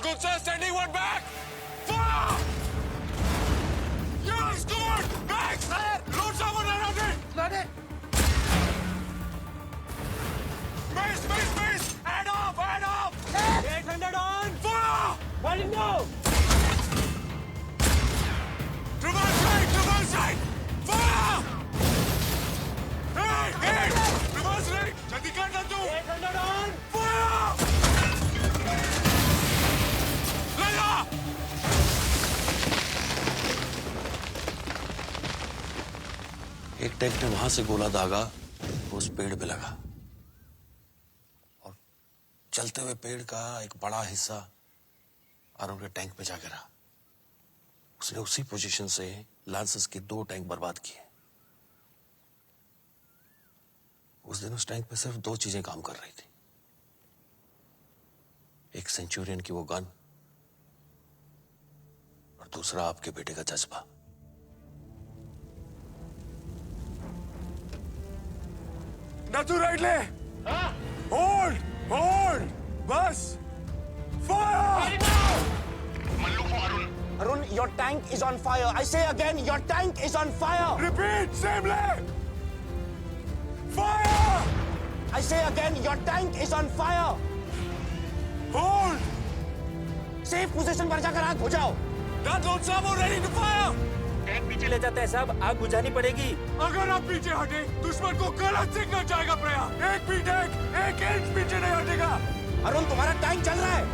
good, sir. Sending one back. Fire! Yeah, scored! Back! Load someone around it! Got it! Miss! Head off! 800 on! Fire! Running now! Reverse right! Fire! Hey! Reverse right! जल्दी कर ना तू! 800 on! Fire! लगा! एक tank ने वहां से गोला दागा, उस पेड़ पे लगा और चलते हुए पेड़ का एक बड़ा हिस्सा अरुण के टैंक पे जा गिरा। उसने उसी पोजीशन से लांसर्स के 2 टैंक बर्बाद किए। उस दिन उस टैंक पे सिर्फ 2 चीजें काम कर रही थी, एक सेंचुरियन की वो गन और दूसरा आपके बेटे का जज्बा। ना तू राइट ले! होल्ड! बस! Fire! Arun, your tank is on fire. I say again, your tank is on fire. Repeat! Same leg! Fire! I say again, your tank is on fire. Hold! Safe position पर जाकर आग बुझाओ. That load Samo ready to fire! Tank पीछे ले जाते हैं साहब, आग बुझानी पड़ेगी. अगर आप पीछे हटे, दुश्मन को गलत सिग्नल जाएगा प्रिया. एक इंच पीछे नहीं हटेगा. अरुण, तुम्हारा टैंक चल रहा है.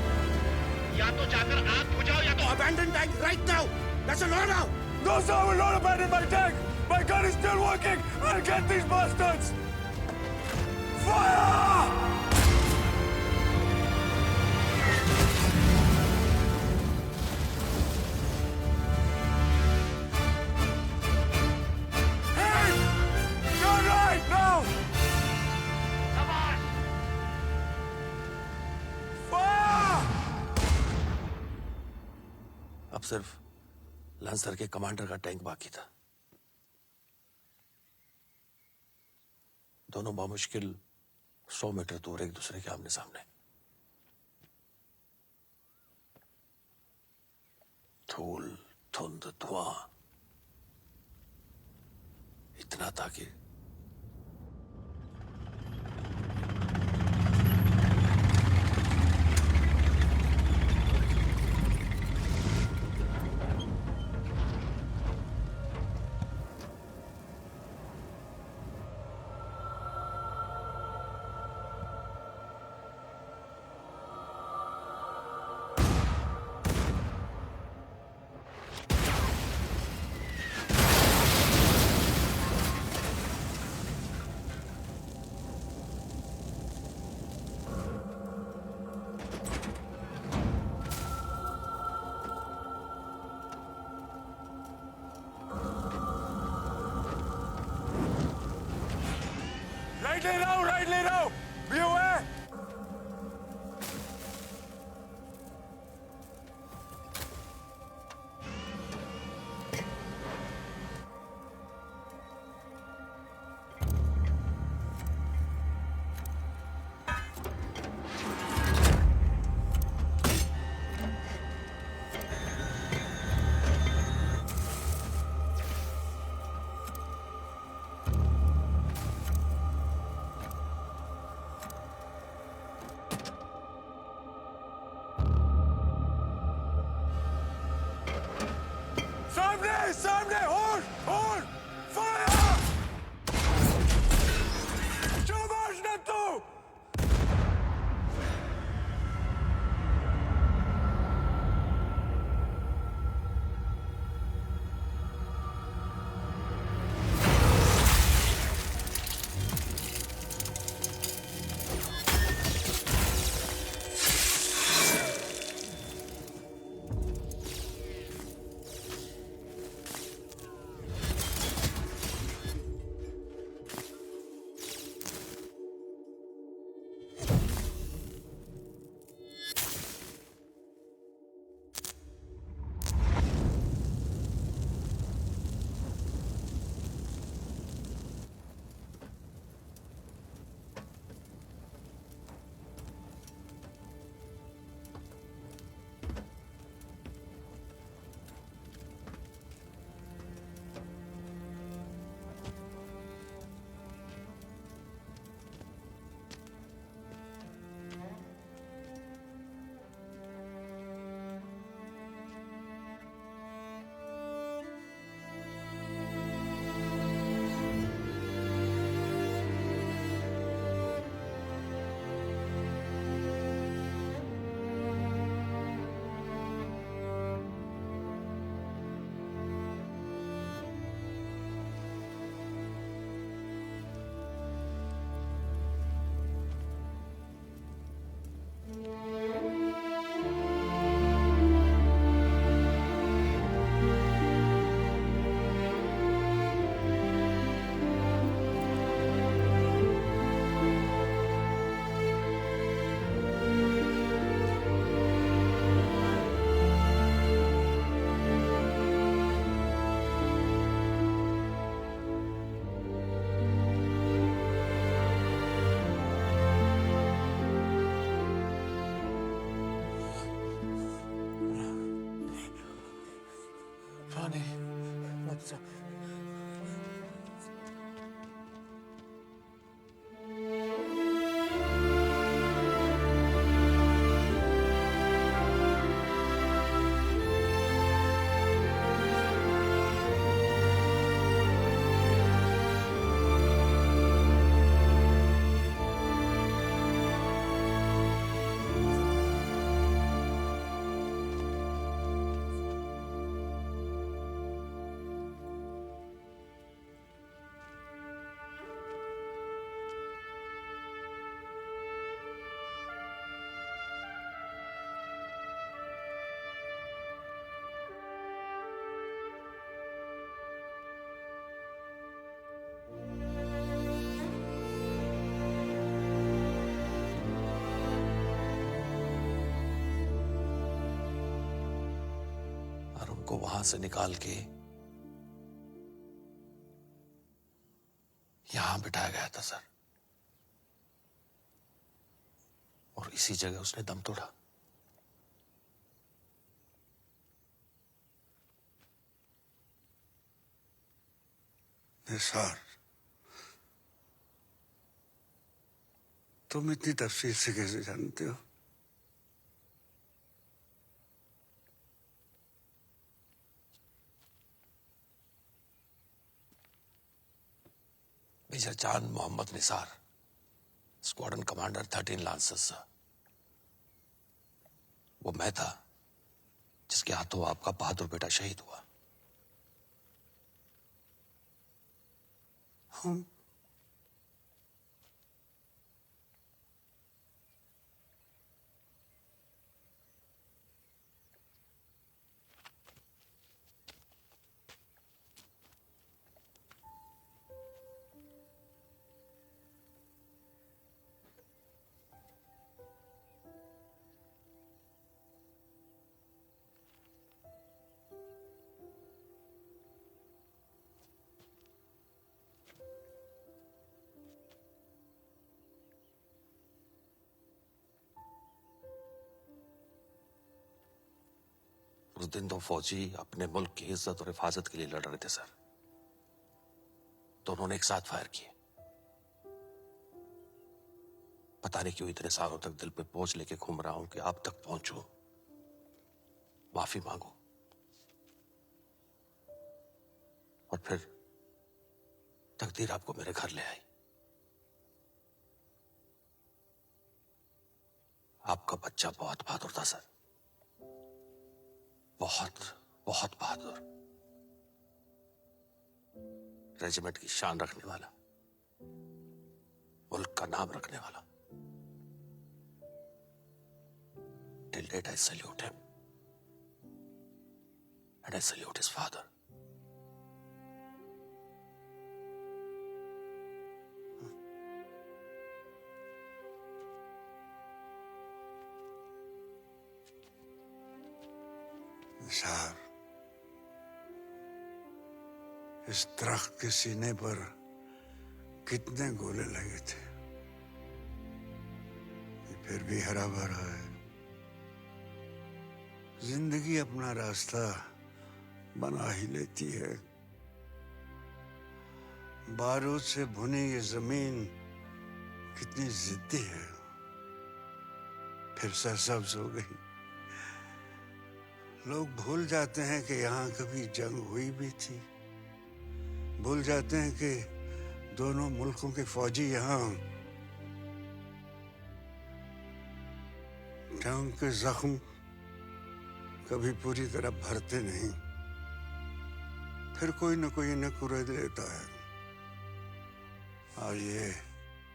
या तो जाकर आग बुझाओ या तो Abandon tank right now. That's an order. No, sir, I will not abandon my tank. My gun is still working. I'll get these bastards. Fire! Hey! Turn right now! come on! Fire! अब सिर्फ lancer के commander का tank बाकी था। दोनों बामुश्किल 100 metre दूर एक दूसरे के आमने सामने। धूल, धुंध, धुआं इतना था कि Right ले रहा हूं. Be aware. सामने! Hold! Fire! शाबाश नत्थू! को वहां से निकाल के यहां बिठाया गया था सर, और इसी जगह उसने दम तोड़ा। निसार, तुम इतनी तफसील से कैसे जानते हो? Major Chand Mohammad Nisar, squadron commander 13 lancers. वो मैं था जिसके हाथों आपका बहादुर बेटा शहीद हुआ। हम उस दिन तो फौजी अपने मुल्क की इज्जत और हिफाजत के लिए लड़ रहे थे सर, तो उन्होंने एक साथ फायर किए। पता नहीं क्यों इतने सालों तक दिल पे बोझ लेके घूम रहा हूं कि आप तक पहुंचूं, माफी मांगू, और फिर तकदीर आपको मेरे घर ले आई। आपका बच्चा बहुत बहादुर था सर, बहुत बहुत बहादुर, रेजिमेंट की शान रखने वाला, मुल्क का नाम रखने वाला। Till date I salute him and I salute his father. Nisar, इस दरख्त के सीने पर कितने गोले लगे थे, ये फिर भी हरा भरा है। जिंदगी अपना रास्ता बना ही लेती है। बारूद से भुनी ये जमीन कितनी जिद्दी है, फिर सरसब्ज हो गई। लोग भूल जाते हैं कि यहाँ कभी जंग हुई भी थी, भूल जाते हैं कि दोनों मुल्कों के फौजी यहाँ जंग के जख्म कभी पूरी तरह भरते नहीं, फिर कोई न कोई इन्हें कुरेद लेता है और ये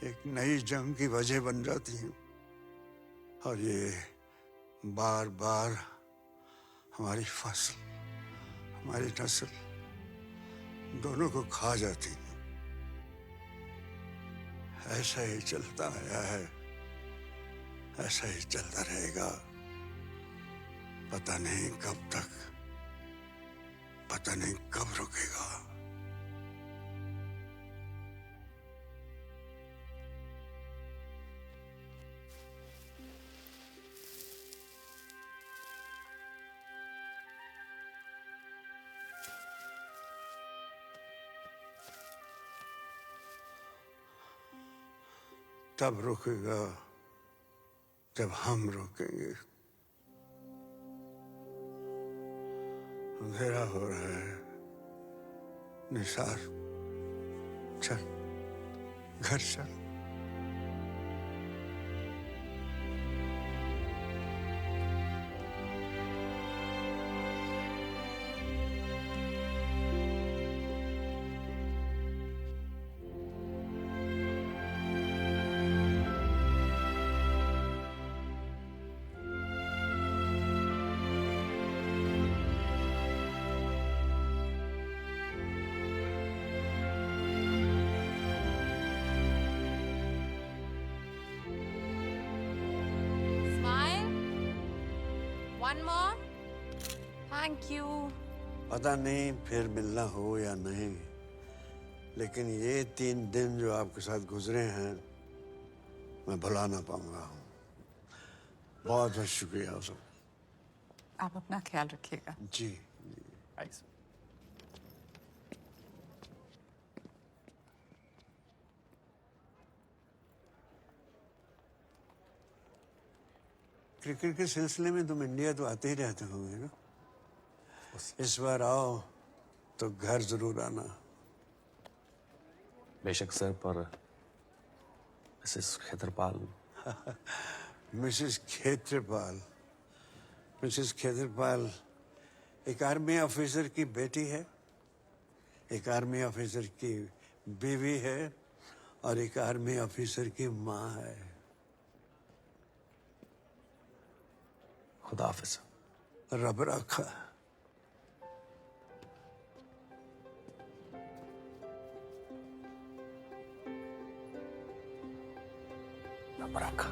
एक नई जंग की वजह बन जाती हैं, और ये बार बार हमारी फसल, हमारी नस्ल दोनों को खा जाती है। ऐसा ही चलता आया है, ऐसा ही चलता रहेगा। पता नहीं कब तक, पता नहीं कब रुकेगा। तब रुकेगा जब हम रुकेंगे। अंधेरा हो रहा है, निसार चल, घर चल। Smile. One more. Thank you. पता नहीं फिर मिलना हो या नहीं, लेकिन ये 3 दिन जो आपके साथ गुजरे हैं मैं भुला ना पाऊंगा। बहुत बहुत शुक्रिया सब। आप अपना ख्याल रखिएगा। जी। क्रिकेट के सिलसिले में तुम इंडिया तो आते ही रहते होंगे ना? इस बार आओ तो घर जरूर आना। बेशक सर, पर Mrs Khetarpal. Mrs Khetarpal, Mrs Khetarpal एक आर्मी ऑफिसर की बेटी है, एक आर्मी ऑफिसर की बीवी है और एक आर्मी ऑफिसर की माँ है। खुदा हाफिज। रब रखा। रब रखा।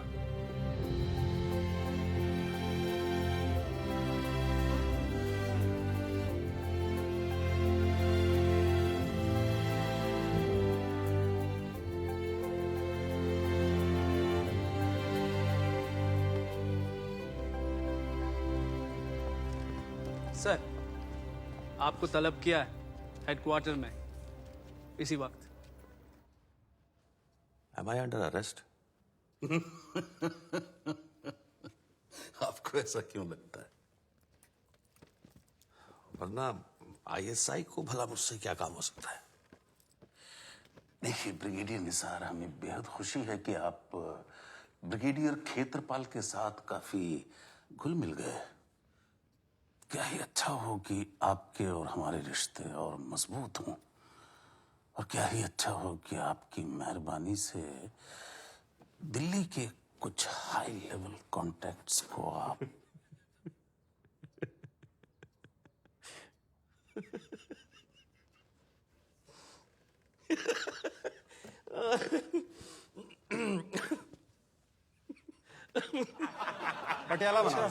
सर, आपको तलब किया है हेडक्वार्टर में इसी वक्त। Am I under arrest? आपको ऐसा क्यों लगता है? वरना ISI को भला मुझसे क्या काम हो सकता है? देखिए ब्रिगेडियर निसार, हमें बेहद खुशी है कि आप ब्रिगेडियर खेत्रपाल के साथ काफी घुल मिल गए। क्या ही अच्छा हो कि आपके और हमारे रिश्ते और मजबूत हों, और क्या ही अच्छा हो कि आपकी मेहरबानी से दिल्ली के कुछ हाई लेवल कॉन्टैक्ट्स को आप पटियाला बनाओ।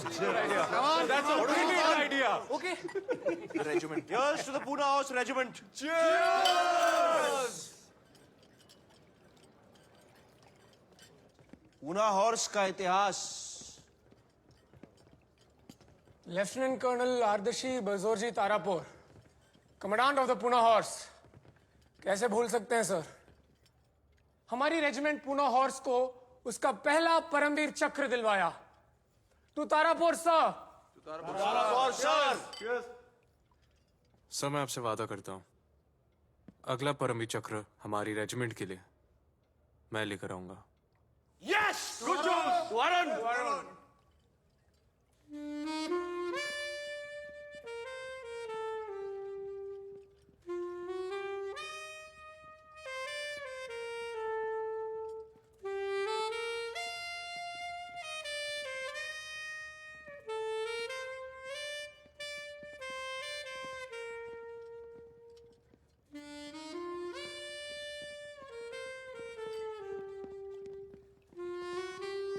That's a brilliant idea. Okay. Regiment. Cheers to the Pune Horse Regiment. Poona Horse का इतिहास। Lieutenant colonel Ardeshir Burzorji Tarapore, commandant of the Poona Horse. कैसे भूल सकते हैं सर? हमारी रेजिमेंट पूना हॉर्स को उसका पहला परमवीर चक्र दिलवाया। To Tarapur sir. सर, मैं आपसे वादा करता हूँ, अगला परमवीर चक्र हमारी रेजिमेंट के लिए मैं लेकर आऊंगा। Yes! Good job, Warren.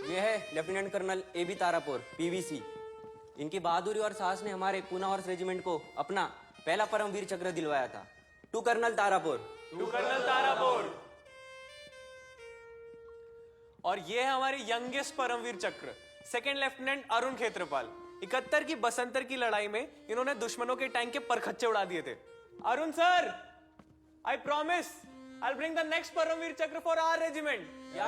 ये है lieutenant colonel AB Tarapore PVC। इनकी बहादुरी और साहस ने हमारे पूना हॉर्स रेजिमेंट को अपना पहला परमवीर चक्र दिलवाया था। To colonel Tarapore. To colonel Tarapore. और ये है हमारे यंगेस्ट परमवीर चक्र, सेकंड लेफ्टिनेंट अरुण खेत्रपाल। 71 की बसंतर की लड़ाई में इन्होंने दुश्मनों के टैंक के परखच्चे उड़ा दिए थे। Arun sir, I promise I bring the next Param Vir Chakra for our regiment. या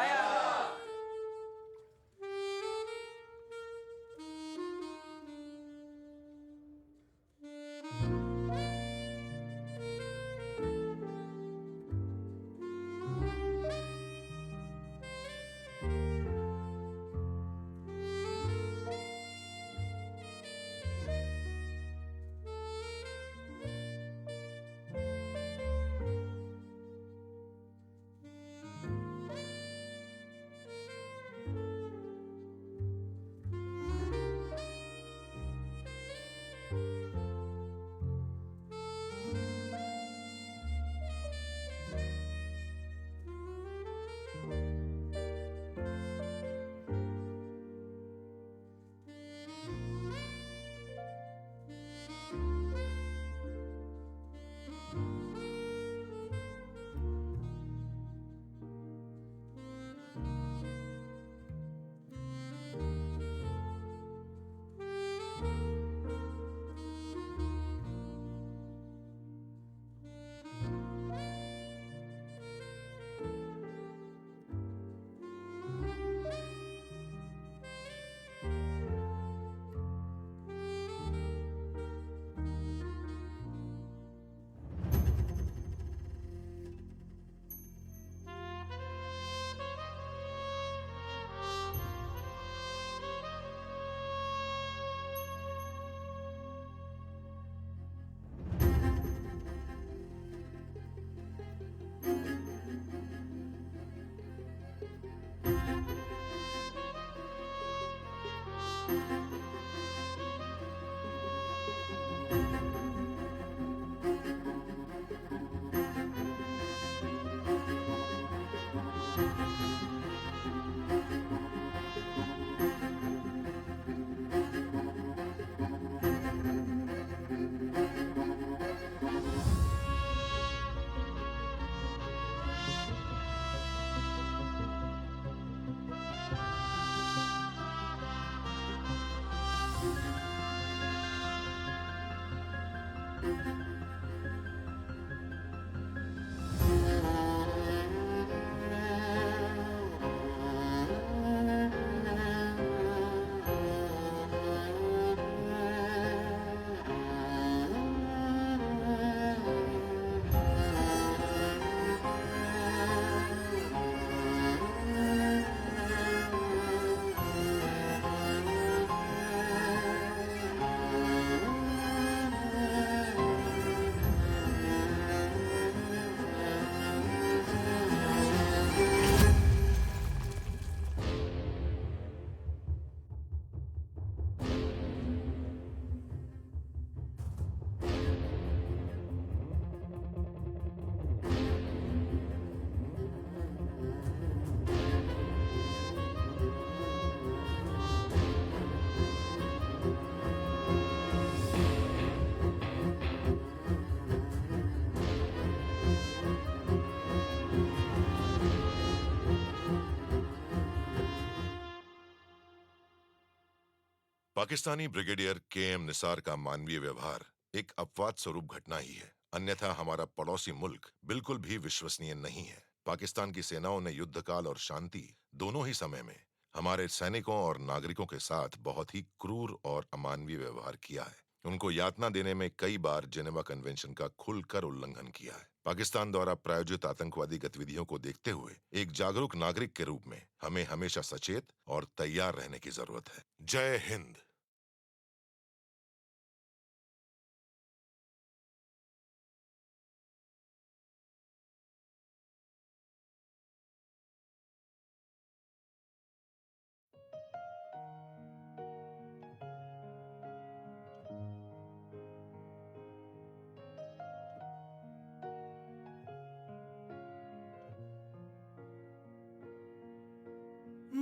पाकिस्तानी ब्रिगेडियर के.एम. निसार का मानवीय व्यवहार एक अपवाद स्वरूप घटना ही है, अन्यथा हमारा पड़ोसी मुल्क बिल्कुल भी विश्वसनीय नहीं है। पाकिस्तान की सेनाओं ने युद्धकाल और शांति दोनों ही समय में हमारे सैनिकों और नागरिकों के साथ बहुत ही क्रूर और अमानवीय व्यवहार किया है। उनको यातना देने में कई बार जेनेवा कन्वेंशन का खुलकर उल्लंघन किया है। पाकिस्तान द्वारा प्रायोजित आतंकवादी गतिविधियों को देखते हुए एक जागरूक नागरिक के रूप में हमें हमेशा सचेत और तैयार रहने की जरूरत है। जय हिंद।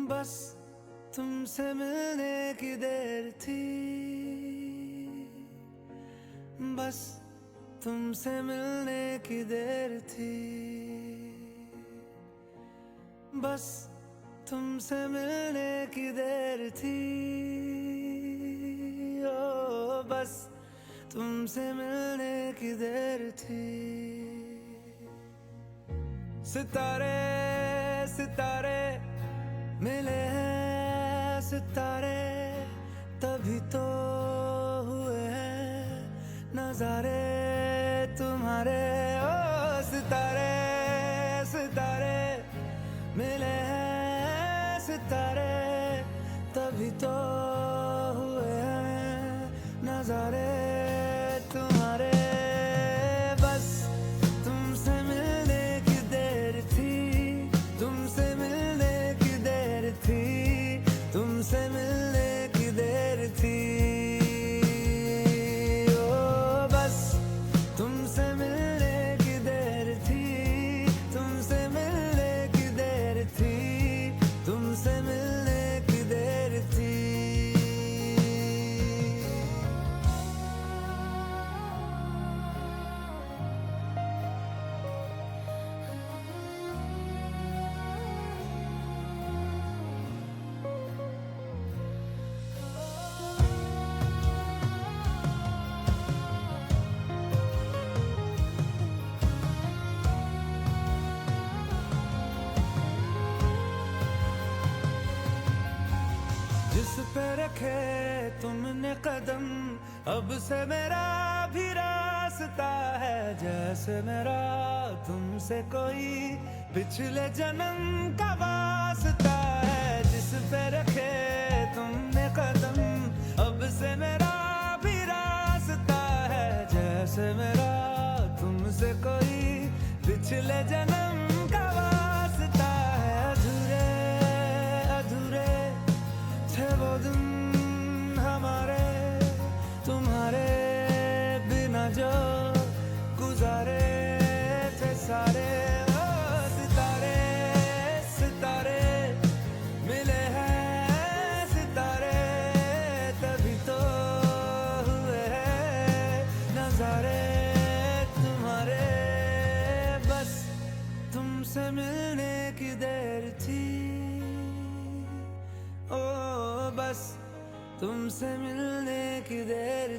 बस तुमसे मिलने की देर थी, बस तुमसे मिलने की देर थी, बस तुमसे मिलने की देर थी, ओ बस तुमसे मिलने की देर थी। सितारे सितारे मिले हैं, सितारे तभी तो हुए हैं नजारे तुम्हारे। ओ सितारे सितारे मिले हैं, सितारे तभी तो हुए हैं नजारे तुम्हारे। बस तुमसे मिलने की देर थी, तुमसे मिलने की देर थी, तुमसे मिलने की देर थी, ओ बस तुमसे मिलने की देर थी, तुमसे मिलने की देर थी, तुमसे मिलने की देर थी। जिस पे रखे तुमने कदम, अब से मेरा भी रास्ता है, जैसे मेरा तुमसे कोई पिछले जन्म का वास्ता है। जिस पे रखे तुमने कदम, अब से मेरा भी रास्ता है, जैसे मेरा तुमसे कोई पिछले जन्म का वास्ता है। अधूरे अधूरे थे वो दिन हमारे तुम्हारे,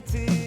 थी